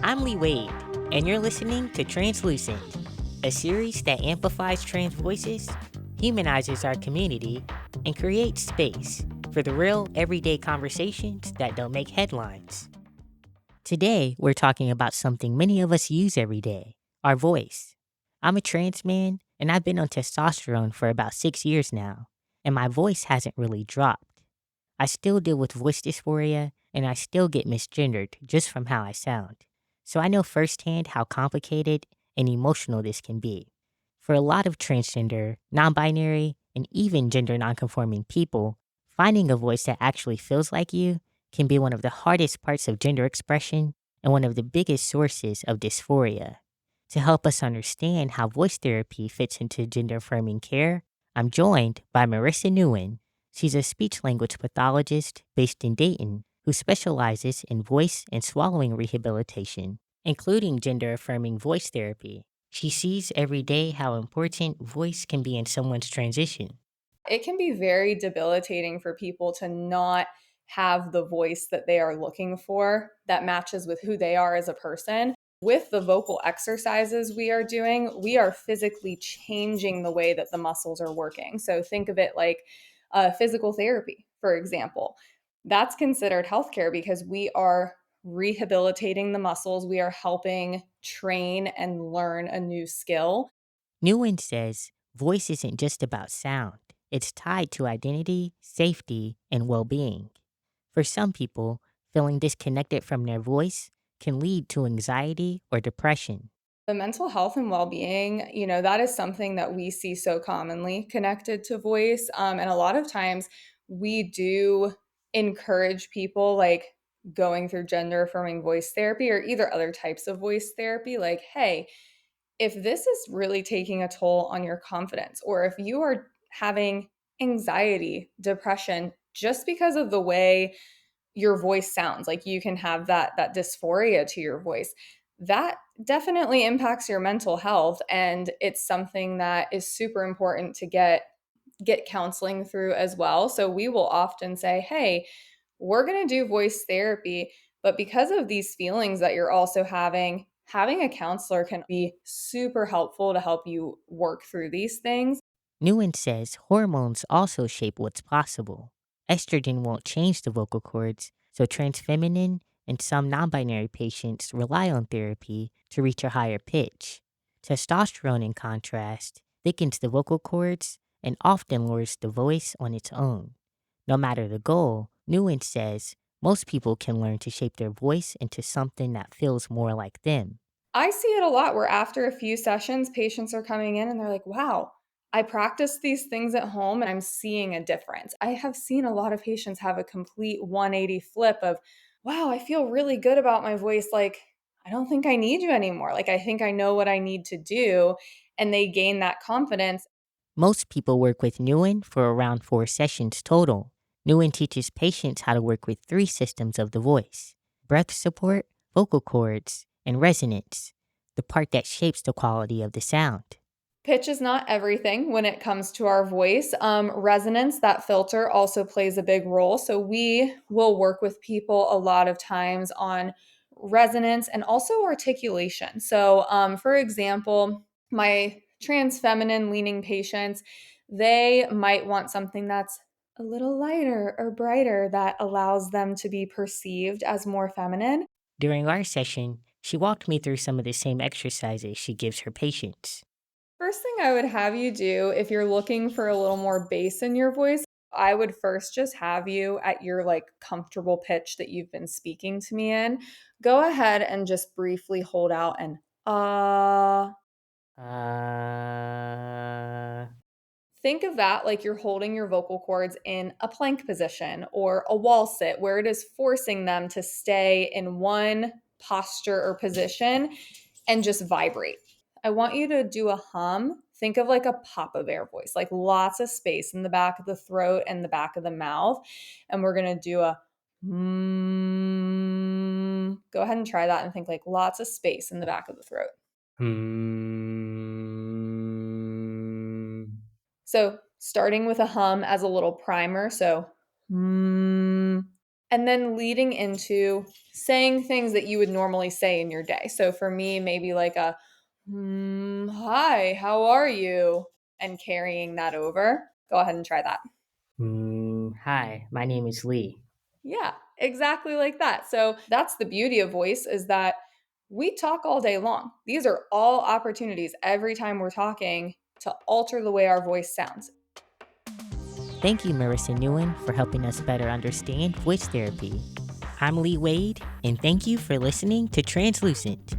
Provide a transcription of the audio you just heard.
I'm Lee Wade, and you're listening to Translucent, a series that amplifies trans voices, humanizes our community, and creates space for the real, everyday conversations that don't make headlines. Today, we're talking about something many of us use every day: our voice. I'm a trans man, and I've been on testosterone for about 6 years now, and my voice hasn't really dropped. I still deal with voice dysphoria, and I still get misgendered just from how I sound. So I know firsthand how complicated and emotional this can be. For a lot of transgender, non binary, and even gender nonconforming people, finding a voice that actually feels like you can be one of the hardest parts of gender expression and one of the biggest sources of dysphoria. To help us understand how voice therapy fits into gender affirming care, I'm joined by Marissa Nguyen. She's a speech language pathologist based in Dayton who specializes in voice and swallowing rehabilitation, including gender affirming voice therapy. She sees every day how important voice can be in someone's transition. It can be very debilitating for people to not have the voice that they are looking for that matches with who they are as a person. With the vocal exercises we are doing, we are physically changing the way that the muscles are working. So think of it like physical therapy, for example. That's considered healthcare because we are rehabilitating the muscles. We are helping train and learn a new skill. Nguyen says voice isn't just about sound, it's tied to identity, safety, and well being. For some people, feeling disconnected from their voice can lead to anxiety or depression. The mental health and well-being, that is something that we see so commonly connected to voice. And a lot of times we do encourage people like going through gender affirming voice therapy or either other types of voice therapy, like, hey, if this is really taking a toll on your confidence, or if you are having anxiety, depression, just because of the way your voice sounds, like you can have that dysphoria to your voice, that definitely impacts your mental health, and it's something that is super important to get counseling through as well. So we will often say, hey, we're going to do voice therapy, but because of these feelings that you're also having a counselor can be super helpful to help you work through these things. Nguyen says hormones also shape what's possible. Estrogen won't change the vocal cords, so trans feminine and some non binary patients rely on therapy to reach a higher pitch. Testosterone, in contrast, thickens the vocal cords and often lowers the voice on its own. No matter the goal, Nguyen says most people can learn to shape their voice into something that feels more like them. I see it a lot where after a few sessions, patients are coming in and they're like, wow, I practice these things at home and I'm seeing a difference. I have seen a lot of patients have a complete 180 flip of, wow, I feel really good about my voice. Like, I don't think I need you anymore. Like, I think I know what I need to do. And they gain that confidence. Most people work with Nguyen for around 4 sessions total. Nguyen teaches patients how to work with 3 systems of the voice: breath support, vocal cords, and resonance, the part that shapes the quality of the sound. Pitch is not everything when it comes to our voice. Resonance, that filter, also plays a big role. So we will work with people a lot of times on resonance and also articulation. So, for example, my trans feminine leaning patients, they might want something that's a little lighter or brighter that allows them to be perceived as more feminine. During our session, she walked me through some of the same exercises she gives her patients. First thing I would have you do if you're looking for a little more bass in your voice, I would first just have you at your like comfortable pitch that you've been speaking to me in. Go ahead and just briefly hold out and Uh, think of that like you're holding your vocal cords in a plank position or a wall sit where it is forcing them to stay in one posture or position and just vibrate. I want you to do a hum. Think of like a pop of air voice, like lots of space in the back of the throat and the back of the mouth. And we're going to do a Go ahead and try that and think like lots of space in the back of the throat. hmm. So starting with a hum as a little primer. So, and then leading into saying things that you would normally say in your day. So for me, maybe like a, hi, how are you? And carrying that over. Go ahead and try that. Hi, my name is Lee. Yeah, exactly like that. So that's the beauty of voice, is that we talk all day long. These are all opportunities every time we're talking to alter the way our voice sounds. Thank you, Marissa Newen, for helping us better understand voice therapy. I'm Lee Wade, and thank you for listening to Translucent.